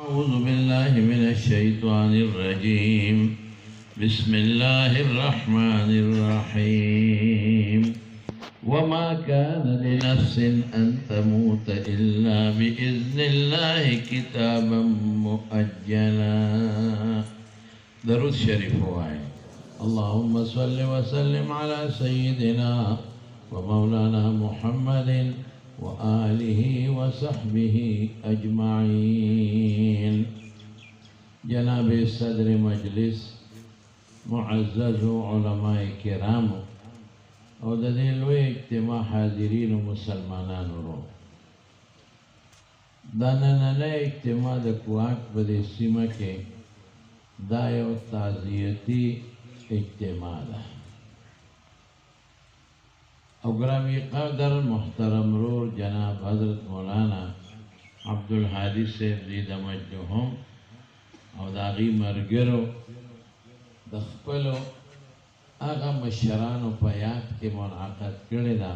أعوذ بالله من الشيطان الرجيم بسم الله الرحمن الرحيم وما كان لنفس أن تموت إلا بإذن الله كتابا مؤجلا. درود شريف واحد. اللهم صل وسلم على سيدنا ومولانا محمد وآله وصحبه أجمعين. جناب صدر مجلس معزز علماء کرام او د دې لوی اجتماع حاضرین و مسلمانانو رو دا نننی اجتماع د کوهاټ په دې سیمه کې دا یو تعزیتي اجتماع ده او گرامی قدر محترم رور جناب حضرت مولانا عبدالحادی صاحب زید مجدهم او داغی مرگرو دخپلو اغا مشرانو پا یاد کے منعقد کرده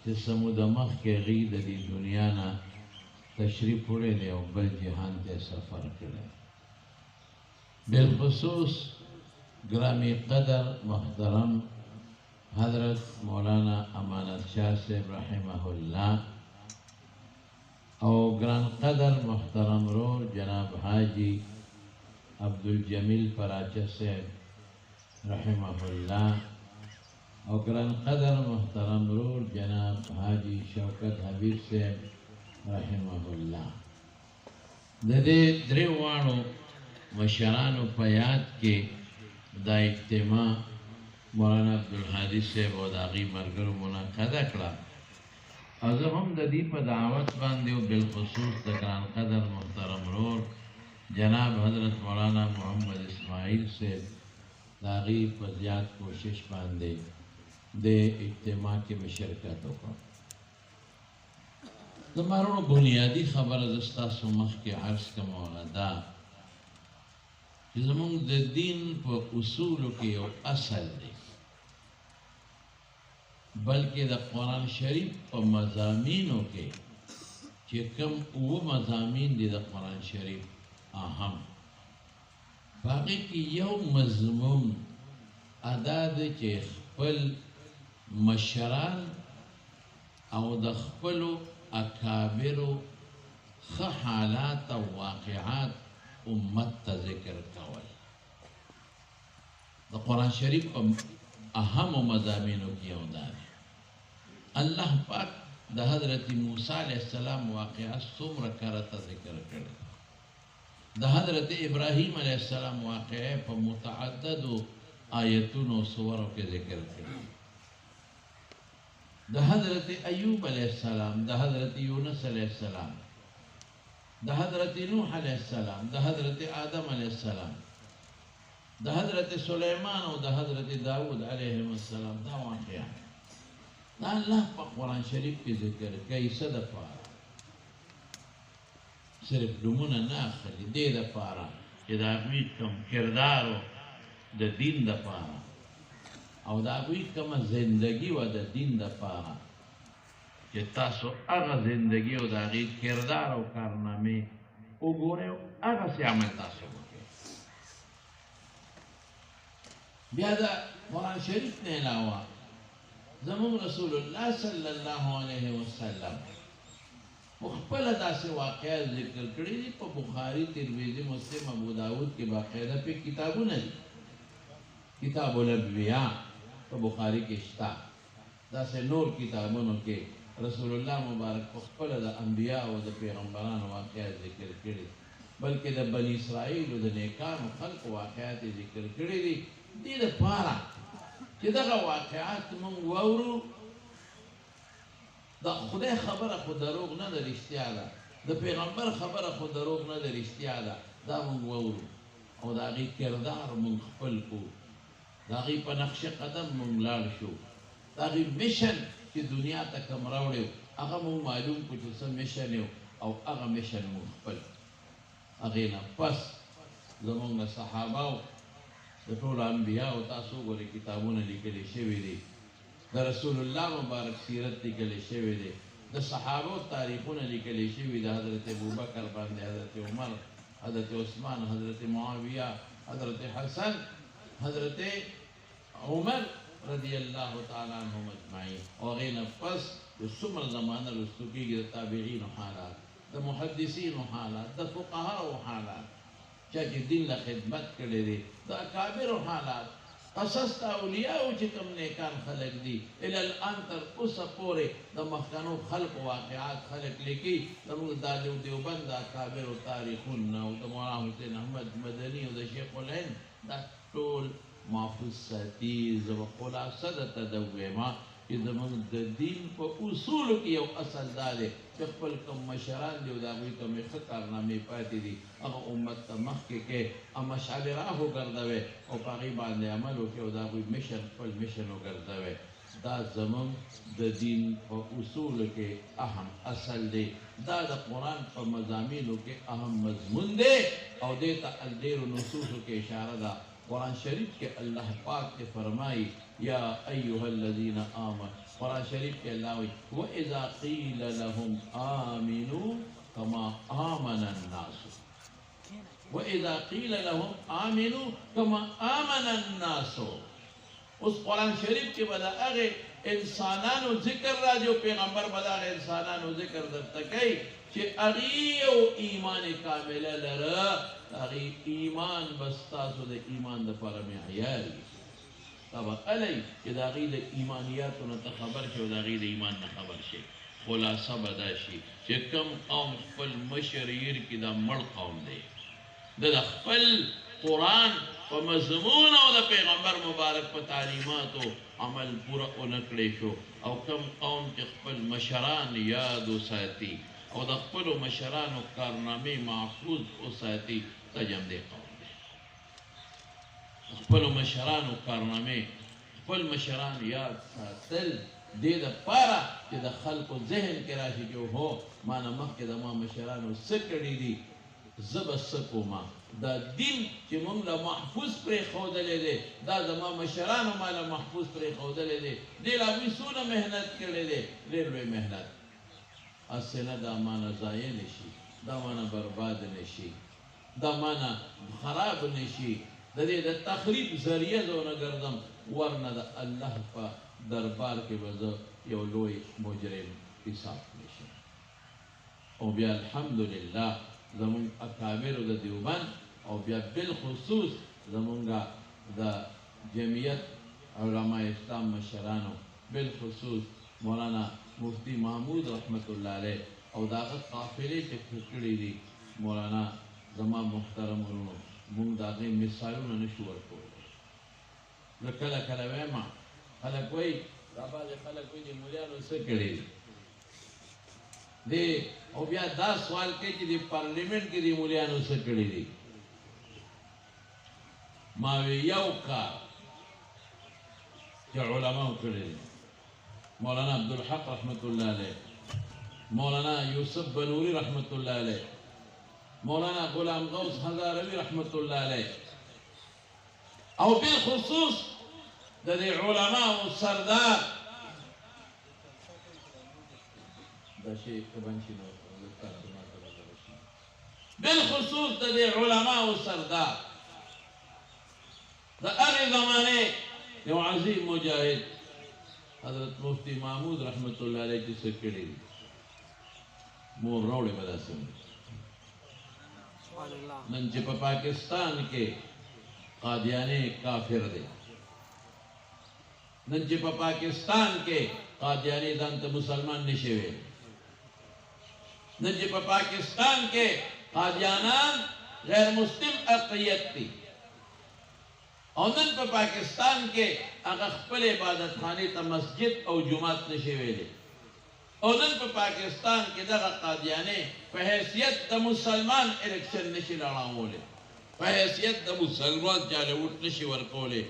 چه سمود مخ کے غید دی دنیا نا تشریف پوڑے دے او بل جہان تے سفر کرده. بالخصوص گرامی قدر محترم حضرت مولانا امانت شاہ صاحب رحمہ اللہ او گران قدر محترم رور جناب حاجی عبدالجمیل پراچہ صاحب رحمہ اللہ او گران قدر محترم رور جناب حاجی شوکت حبیب صاحب رحمہ اللہ. دے دریوانو مشرانو پیاد کے دا اجتماع مولانا عبدالحادی صاحب او داغی مرگرو منعقد کړه او زه هم د دې په دعوت باندې او بالخصوص د ګران قدر محترم رور جناب حضرت مولانا محمد اسماعیل صاحب داغی په زیات کوشش باندې د اجتماع کې مشارکت وکړه. زمارونو بنیادی خبره ز ستاسو مخکې عرض کوم دا چې زمونږ د دین په اصولو کې یو اصل دی بلکې د قرآن شریف په مضامینو کې چې کوم اوه مضامین دي د قرآن شریف اهم باقي کې یو مضمون ادا دی چې خپل مشران او د خپلو اکابرو ښه حالات او واقعات امت تا ذکر کول دا قرآن شریف اهم مضامینو کی یو دا دی. اللہ پاک دا حضرت موسیٰ علیہ السلام واقعات څومره کرته ذکر کړي دا حضرت ابراہیم علیہ السلام واقعه په متعددو آیتونو سورو کې ذکر کړي دا حضرت ایوب علیہ السلام دا حضرت یونس علیہ السلام دا حضرت نوح علیہ السلام دا حضرت آدم علیہ السلام دا حضرت سلیمان و دا حضرت داود علیہ السلام دا واقعہ دا اللہ پا قرآن شریف کی ذکر کئی صد پارا صرف نمونه ناخلی دے دا پارا کہ دا اگوی کم کردارو دا دین دا پارا او دا اگوی کم زندگی و دا دین دا پارا کہ تاسو اغا زندگی و دا غیر کردار و کارنامه او گوره و اغا سی عمل تاسو بکے. بیا دا قرآن شریف نے علاوہ زمون رسول اللہ صلی اللہ علیہ وسلم مخبل دا سے واقعات ذکر کری دی پا بخاری ترمذی مسلم ابو داود کے باقاعدہ پہ کتابوں نے دی کتاب الانبیاء پا بخاری کے اشتا دا سے نور کتابوں کے رسول اللہ مبارک مخبل دا انبیاء و دا پیغمبران واقعات ذکر کری بلکہ دا بنی اسرائیل و دا نیکان و خلق واقعات ذکر کری دی دی دا پارا کہ دا واقعات من وورو دا خدای خبر خود دروغ نه در اشتیا ده دا پیغمبر خبر خود دروغ نه در اشتیا ده دا من وورو او دا غی کردار من خپل کو دا غی پا نقش قدم من لار شو دا غی مشن چې دنیا ته کم راوړو هغه مو معلوم کو چې څه مشن او هغه مشن مو خپل هغه نه پس زمونږ صحابه د ټول انبیاء او تاسو ګورې کتابونه لیکل شوی دي د رسول الله مبارک سیرت لیکل شوی دی د صحابو تاریخونه لیکل شوي د حضرت ابوبکر باندې، حضرت عمر، حضرت عثمان، حضرت معاویه، حضرت حسن، حضرت عمر رضی الله تعالی عنهم اجمعین. او غیر پس د څومره زمانه رستو کېږي د تابعینو حالات، د محدثینو حالات، د فقهاو حالات، چا چې دین له خدمت کړی دی، د اکابرو حالات، قصص د اولیاو چې کوم نیکان خلک دي الی الان تر اوسه پورې د مخکنو خلقو واقعات خلک لیکي. زموږ د دیوبند د اکابرو تاریخونه او د مولانا حسین احمد مدني او د شیخ الهند دا ټول محفوظ ساتي. زه به خلاصه درته د ووایم چې زموږ د دین په اصولو کې یو اصل دا دی چې خپل کوم مشران دي او د هغوی کومې ښه کارنامې پاتې دي هغه امت ته مخکې کې او مشعل راه وګرځوئ او په هغې باندې عمل وکړئ او د هغوی مشن خپل مشن وګرځوئ. دا زموږ د دین په اصولو کې اهم اصل دی. دا د قرآن په مضامینو کې اهم مضمون دی او دې ته ډېرو نصوصو کې اشاره ده. قرآن شریف کے اللہ پاک کے فرمائی یا ایوہ الذین آمن، قرآن شریف کے اللہ ہوئی وَإِذَا قِيلَ لَهُمْ آمِنُوا كَمَا آمَنَ النَّاسُ، وَإِذَا قِيلَ لَهُمْ آمِنُوا كَمَا آمَنَ النَّاسُ. اس قرآن شریف کے بدا اگے انسانانو ذکر را جو پیغمبر بدا اگے انسانانو ذکر در تکی چه اغیو ایمان کامل لرا اغی ایمان بستاسو دا ایمان دا پر معیاری طبع علی چه دا اغی دا ایمانیاتو نتا خبر شو دا اغی دا ایمان نا خبر شے. خلاصہ بدا شی چه کم قوم خپل مشریر کی دا مر قوم دے دا خپل قرآن و مضمون او دا پیغمبر مبارک پا تعلیماتو عمل پورا اونکڑے شو او کم قوم چه خپل مشران یادو ساتی او د خپل مشرانو کارنامې محفوظ وساتي تجم دې قوم دی. خپل مشرانو کارنامې خپل مشران یاد ساتل دې دپاره چې د خلکو ذهن کې راشي چې هو ما نه مخکې د ما مشرانو څه کړي دي زه به څه کومه. دا دین چې موږ له محفوظ پرېښودلی دی دا زما مشرانو ما له محفوظ پرېښودلی دی. دې له هغوی څونه محنت کړی دی، ډېر لوی محنت. اسنه دا مانا ضایع نشي، دا مانا برباد نشي، دا مانا خراب نشي. د دې د تخریب ذریعه زه ونه ګرځم ورنه د الله په دربار کې به زه یو لوی مجرم حساب نشم. او بیا الحمدلله زمونږ اکابرو د دیوبند او بیا بالخصوص زمونږ د جمعیت علماء اسلام مشرانو بالخصوص مولانا مفتی محمود رحمت اللہ علیہ او داغه قافلې چې کړي دي مولانا زما محترم ورونو موږ د هغې مثالونه نشو ورکولی. زه کله کله وایم خلک وایي دا بعضې خلک وایي د مولیانو څه کړي دي او بیا دا سوال کوي چې د پارلیمنټ کې د مولیانو څه کړي دي. ما وی یو کار چې علماو کړی دی مولانا عبدالحق رحمت اللہ علیہ، مولانا یوسف بنوری رحمت اللہ علیہ، مولانا غلام غوث ہزاروی رحمت اللہ علیہ او بالخصوص دا دی علماء و سردار دا شیخ کبنشی بالخصوص دا دی علماء و سردار دا اغی زمانے یو عظیم مجاہد حضرت مفتی محمود رحمت اللہ علیہ کی سکڑی مور روڑے بدا سمجھ ننچہ پا پاکستان کے قادیانے کافر دے، ننچہ پا پاکستان کے قادیانے دانت مسلمان نشوے، ننچہ پا پاکستان کے قادیانان غیر مسلم اقلیت تھی اور نن پا پاکستان کے اگر خپل عبادت خانے تا مسجد او جماعت نشوے دے اور نن پا پاکستان کے دغا قادیانے پا حیثیت دا مسلمان الیکشن نشی لڑاؤں لے، پا حیثیت دا مسلمان جالے ووٹ نشی ورکولے،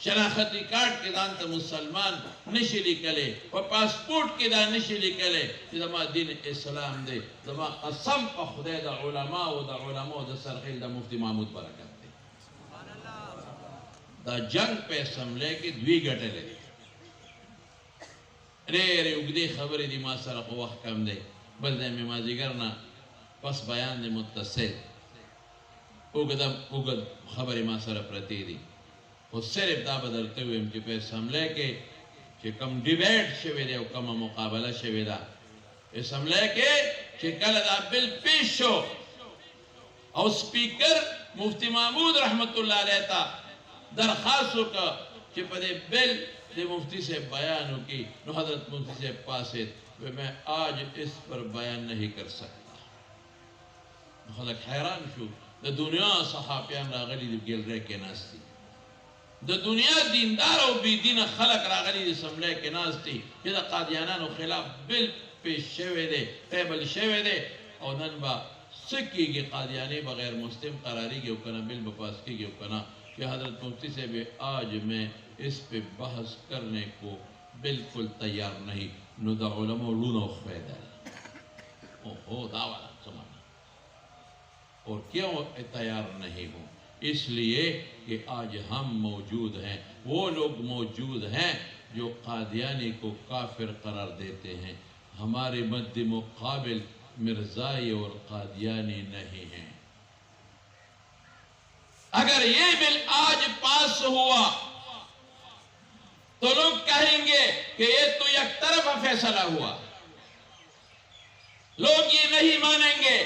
شناختی کارڈ کے دان تا مسلمان نشی لکلے، پا پاسپورٹ کے دان نشی لکلے کہ دما دین اسلام دے. دما قسم پا خدای دا علماء و دا سرخیل دا مفتی محمود برکت دے. دا جنگ پہ اسمبلے کی دوی گھٹے لے ډېرې اوږدې خبرې دي، ما سره خو وخت کم دی، بل ځای مې مازدیګر نه پس بیان دی متصل، اوږد خبرې ما سره پرتې دي، خو صرف دا به درته ووایم چې په اسمبلی کې چې کوم ډیبیټ شوی دی او کومه مقابله شوې ده اسمبلی کې چې کله دا بل پیش شو او سپیکر مفتی محمود رحمت الله علیه ته درخواست وکړه چې په دې بل د مفتی سے بیان وکړي، نو حضرت مفتی صاحب پاسے میں آج اس پر بیان نہیں کر سکتا. خلق حیران شو، د دنیا صحافیان راغلي د ګیلری کې ناست دي، د دنیا دیندار او بی دین خلق راغلي د اسمبلی کې ناست دي چې د قادیانانو خلاف بل پیش شوی دی، ټیبل شوی دی، او نن به څه کېږي، قادیانی بغیر مسلم قراریږي او که نه بل به پاس کېږي او که نه، کہ حضرت مفتی صاحب آج میں اس پہ بحث کرنے کو بالکل تیار نہیں، نو دا علماء لون او خیدر او دعویٰ سمانا، اور کیوں تیار نہیں ہوں؟ اس لیے کہ آج ہم موجود ہیں، وہ لوگ موجود ہیں جو قادیانی کو کافر قرار دیتے ہیں، ہمارے مد مقابل مرزائی اور قادیانی نہیں ہیں. اگر یہ بل آج پاس ہوا تو لوگ کہیں گے کہ یہ تو یک طرفہ فیصلہ ہوا، لوگ یہ نہیں مانیں گے،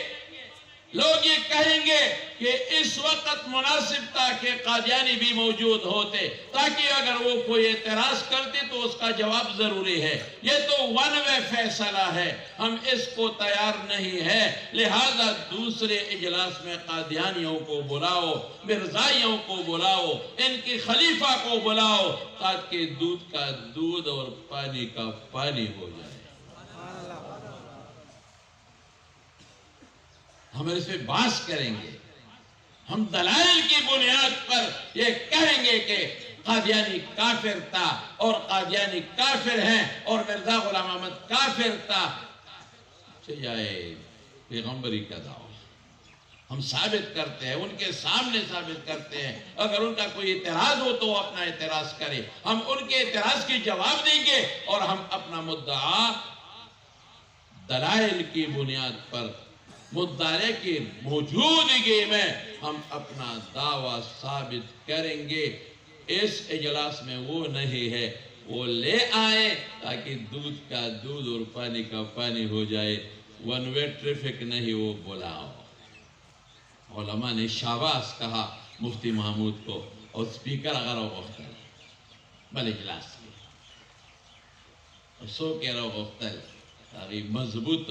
لوگ یہ کہیں گے کہ اس وقت مناسب تھا کہ قادیانی بھی موجود ہوتے تاکہ اگر وہ کوئی اعتراض کرتے تو اس کا جواب ضروری ہے، یہ تو ون وے فیصلہ ہے، ہم اس کو تیار نہیں ہے، لہذا دوسرے اجلاس میں قادیانیوں کو بلاؤ، مرزائیوں کو بلاؤ، ان کی خلیفہ کو بلاؤ تاکہ دودھ کا دودھ اور پانی کا پانی ہو جائے. ہم اس پہ بحث کریں گے، ہم دلائل کی بنیاد پر یہ کہیں گے کہ قادیانی کافر تھا اور قادیانی کافر ہیں اور مرزا غلام احمد کافر تھا، چاہے پیغمبری کا دعویٰ ہم ثابت کرتے ہیں، ان کے سامنے ثابت کرتے ہیں، اگر ان کا کوئی اعتراض ہو تو وہ اپنا اعتراض کرے، ہم ان کے اعتراض کی جواب دیں گے اور ہم اپنا مدعا دلائل کی بنیاد پر مدعے کی موجودگی میں ہم اپنا دعویٰ ثابت کریں گے. اس اجلاس میں وہ نہیں ہے، وہ لے آئیں تاکہ دودھ کا دودھ اور پانی کا پانی ہو جائے، ون وے ٹریفک نہیں، وہ بلاؤ. علماء نے شاباش کہا مفتی محمود کو، اور سپیکر اگر غفتل بل اجلاس کی سو کہہ رہا غفتل تاکہ مضبوط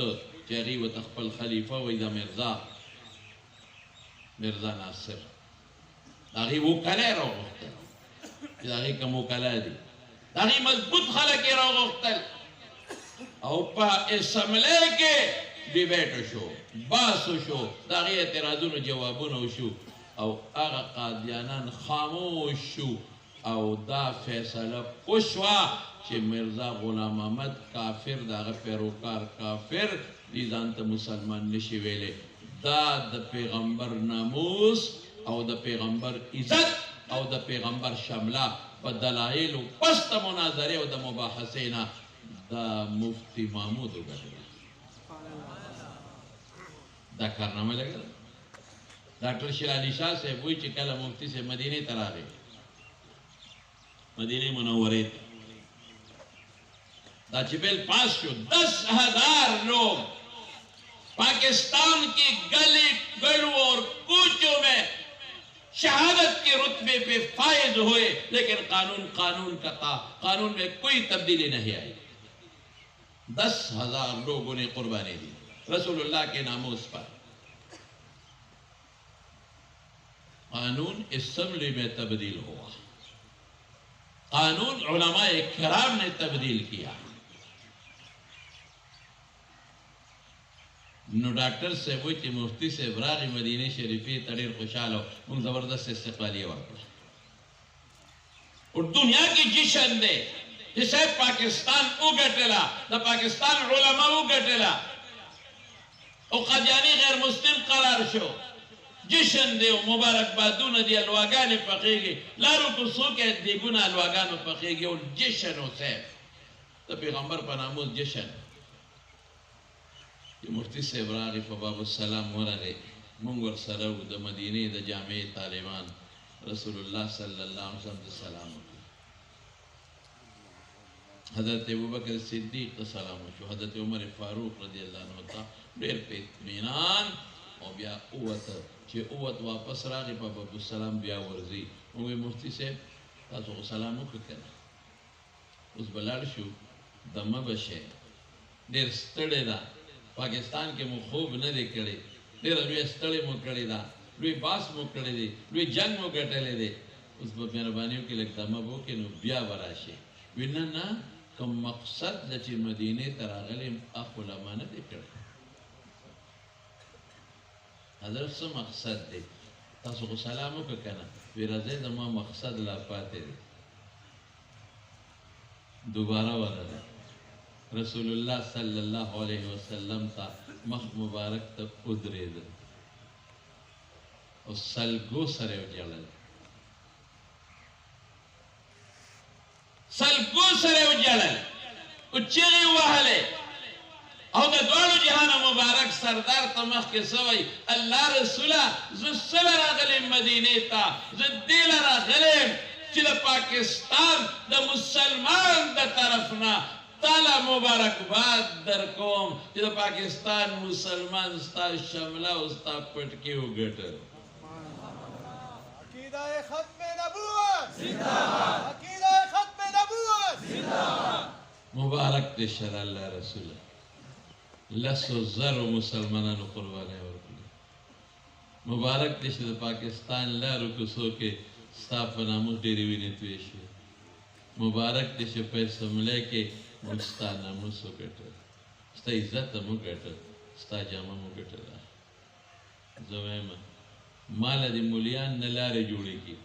چاہیے و تخپل خلیفہ ویدہ مرزا ناصر داغی وہ کلے رو غفتل داغی کم وہ کلے دی داغی مضبوط خلقی رو غفتل او پا اسملے کے ڈیبیٹ شو باس شو داغی اعتراضون و جوابون شو او آغا قادیانان خاموش شو او دا فیصلہ پشوا چه مرزا غلام احمد کافر داغا پیروکار کافر دیزانتا مسلمان نشی ویلے، دا دا پیغمبر ناموس او دا پیغمبر عزت او دا پیغمبر شملہ با دلائل و پست مناظرے و دا مباحثینا دا مفتی محمود ہو گئے دا کارنامہ لگا. ڈاکٹر شیر علی شاہ سے وہی چکل مفتی سے مدینہ تراغے مدینہ منورے دا چپیل پاس شو 10,000 لوگ پاکستان کی گلی گلوں اور کوچوں میں شہادت کے رتبے پہ فائز ہوئے، لیکن قانون کا تھا، قانون میں کوئی تبدیلی نہیں آئی. 10,000 لوگوں نے قربانی دی رسول اللہ کے ناموس پر. قانون اسمبلی میں تبدیل ہوا، قانون علماء کرام نے تبدیل کیا. نو ڈاکٹر سے وہ چی مفتی سے براغی مدینہ شریفی تڑیر خوشحالو ان زبردست استقبالیہ ورکا اور دنیا کی جشن دے جسے پاکستان اگٹلا دا پاکستان علماء اگٹلا او قادیانی غیر مسلم قرار شو جشن دے مبارک بادون دی الواگان پخیگی لارو کسو کے دیگونا الواگان پخیگی اور جشن ہو سیب د پیغمبر په ناموس جشن مفتي صاحب راغی په باب السلام ورغی مونږ ورسره وو د مدینې د جامع طالبان رسول الله صلی الله علیه وسلم ته سلام وکړ حضرت ابوبکر صدیق ته سلام وشو حضرت عمر فاروق رضی الله عنه ته ډېر په اطمینان او بیا اووته چې اووت واپس راغی په باب السلام بیا ورځي وې مفتي صاحب تاسو سلام وکړ کنه اوس بلاړ شو دمه بشه ډېر ستړی ده پاکستان کې مو خوب نه دی کړی ډېر لوی ستړی مو کړی ده لوی باس مو کړی دی لوی جنگ مو ګټلی دی اوس په مهرباني وکړئ لږ دمه به وکړې نو بیا به راشي وی نه نه کوم مقصد ده چې مدینې ته راغلی یم اخ علما نه دی کړی حضرت څه مقصد دی تاسو خو سلام وکړه که نه وی راځئ زما مقصد لا پاتې دی دوباره ورغی رسول الله صلی الله علیه وسلم ته مخ مبارک ته ودرېده او سلګو سره یې وجړل سلګو سره یې وجړل او چیغې وهلې او د دواړو جهانو مبارک سردار ته مخکې سوی الله رسوله زه څله راغلم مدینې ته زه دې له راغلم چې د پاکستان د مسلمان د طرف نه تالا مبارکباد در کوم چې د پاکستان مسلمان ستا شمله او ستا پټکي وګټه عقیده ختم نبوت زنده‌باد عقیده ختم نبوت زنده‌باد مبارک دې شر الله رسول لسو زر مسلمانانو قرباني ورکړي مبارک دې چې د پاکستان لارو کوڅو کې ستا په ناموس ډېرې وینې تویې شوې مبارک دې چې په اسمبلی کې موږ ستا ناموس وګټه ستا عزت هم وګټه ستا جامه هم وګټله زه وایم ماله دې مولیان نه لارې جوړې کړي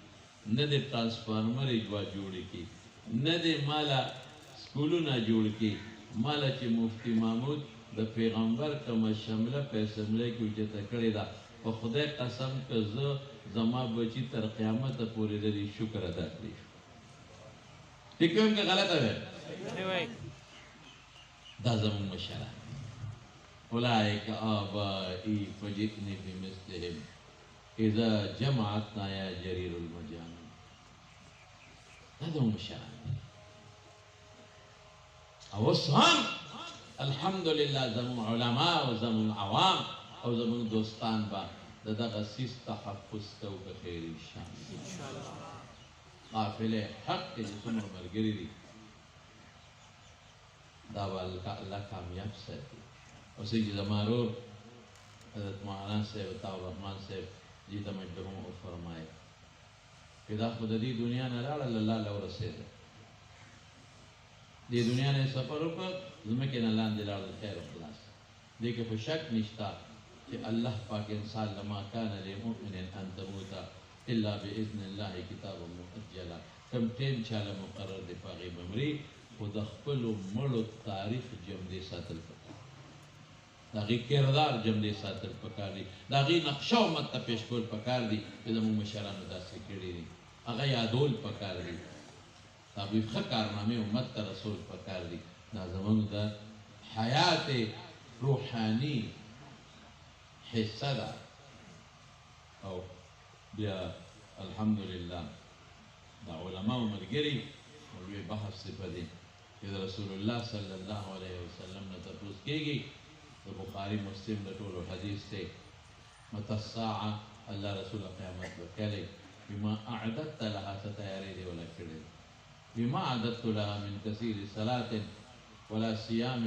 نه دې ټرانسفارمر جوړې کړي نه دې ماله سکولونه جوړ کړي ماله چې مفتی محمود د پیغمبر کومه شمله په اسمبلی کې اوچته کړې ده په خدای قسم که زه زما بچي تر قیامته پورې د دې شکر ادا کړی شو ٹھیک ہے کہ غلط ہے دا زمون مشران اولئک آبائی فجئنی بمثلهم اذا جمعتنا یا جریر المجان دا زمون مشران او سهم الحمدلله زمون علماء او زمون عوام او زمون دوستان با دغه سیس تحفظ کو بخیر انشاءالله قافله حق دې څومره ملګري دي دا به الله کامیاب ساتي او سید زمارور حضرت مولانا صاحب عطا الرحمن صاحب جی ته مجدهم او فرمایي چې دا خو د دې دنیا نه لاړل الله له ورسېده دې دنیا نه سفر وکړ ځمکې نه لاندې لاړل خیر او خلاص دې کې خو شک نشته چې الله پاک انسان لما کان للمؤمن ان تموت الا باذن الله کتابا مؤجلا کم ټیم چاله مقرر دی پاغي ممري خو د خپلو مړو تاریخ جمع ساتل پکار د هغې کردار جمع ساتل پکار دي د هغې نقشه امت ته پیش کول پکار دي چې زموږ مشرانو داسې کړي دي هغه یادول پکار دي د هغوی ښه کارنامې امت ته رسول پکار دي دا زموږ د حیات روحاني حصه ده او بیا الحمدلله دا علماو ملګري لوی بحث دی په دې چې د رسول الله صلی الله علیه وسلم نه تپوس کېږي د بخاري مسلم د ټولو حدیث دی متى الساعه الله رسول قیامت به کله بما اعددت لها ستیارې دی ولا کړی بما اعددت لها من کثیر صلاه ولا صيام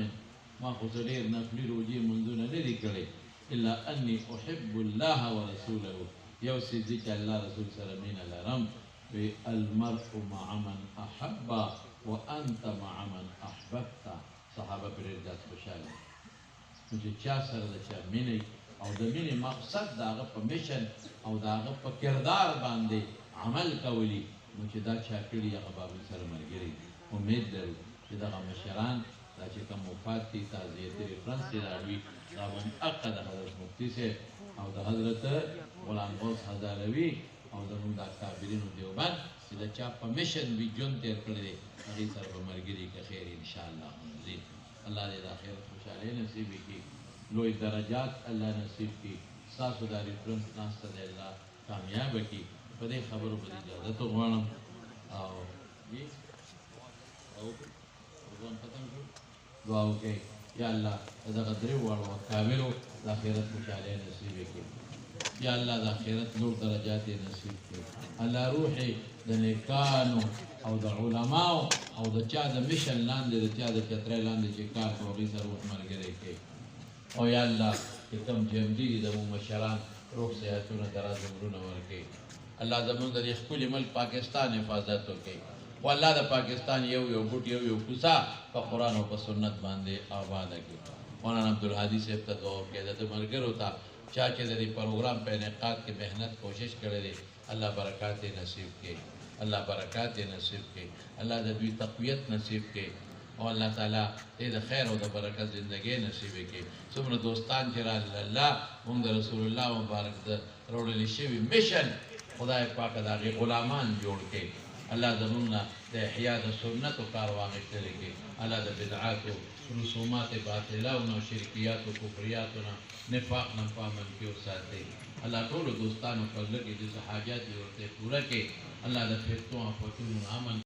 ما خو ډېر نفلي روجې منځونه نه دي کړی الا اني احب الله ورسوله یو څه چې الله رسول سره مینه لرم المرء مع من احب وانت مع من احببت صحابه پر ارجاز خوشاله چې چا سره د چا مینه او د مینې مقصد د هغه په میشن او د هغه په کردار باندې عمل کولی نو چې دا چا کړي هغه بابل سره ملګري امید لرو چې دغه مشران دا چې کوم وفات دي تعزیت ریفرنس دی راوي دا هم عقد حضرت مفتی سے او د حضرت غلام غوث هزاروي او زمونږ د اکابرینو دیوبند چې د چا په میشن وي ژوند تېر کړی دی هغې سره به ملګري که خیر انشاءالله حاضرین الله دې د آخرت خوشحالۍ نصیب کړي لوی درجات الله نصیب کړي ستاسو دا ریفرنس ناسته دی الله کامیابه کړي په دې خبرو به اجازت غواړم او جی او ځان ختم شو دعا وکړئ یا الله دغه درې واړو اکابرو د آخرت خوشحالۍ نصیب کړي یا الله د آخرت لوړ درجات یې نصیب کړي الله روح د نیکانو او د علماو او د چا د مشن لاندې د چا د چترۍ لاندې چې کار کوي هغوی سره روح ملګری کړي او یا الله چې کوم جمدي دي زموږ مشران روح صحتونه دراز عمرونه ورکړي الله زموږ د دې ښکلي ملک پاکستان حفاظت وکړي خو الله د پاکستان یو بوټ یو کوڅه په قرآن او په سنت باندې آباده کړي مولانا عبدالهادي صاحب ته دعا وکړئ د ملګرو ته چا چې د دې پروګرام په انعقاد کې محنت کوشش کړی دی الله برکات یې نصیب کړي الله برکات یې نصیب کړي الله د دوی تقویت نصیب کړي او الله تعالی دې د خیر او د برکت زندګۍ نصیب کړي څومره دوستان چې راغلل الله موږ د رسول الله مبارک د راوړل شوي میشن خدای پاک د هغې غلامان جوړ کړي الله زموږ نه د احیا د سنتو کار واخیستلی کړي الله د بدعاتو رسومات باطله او نه شرکیاتو کفریاتو نه نفاق نه په امن کې وساتئ الله ټولو دوستانو په زړه کې چې څه حاجات دي ورته پوره کړي الله د فرښتو آفتونو نه امن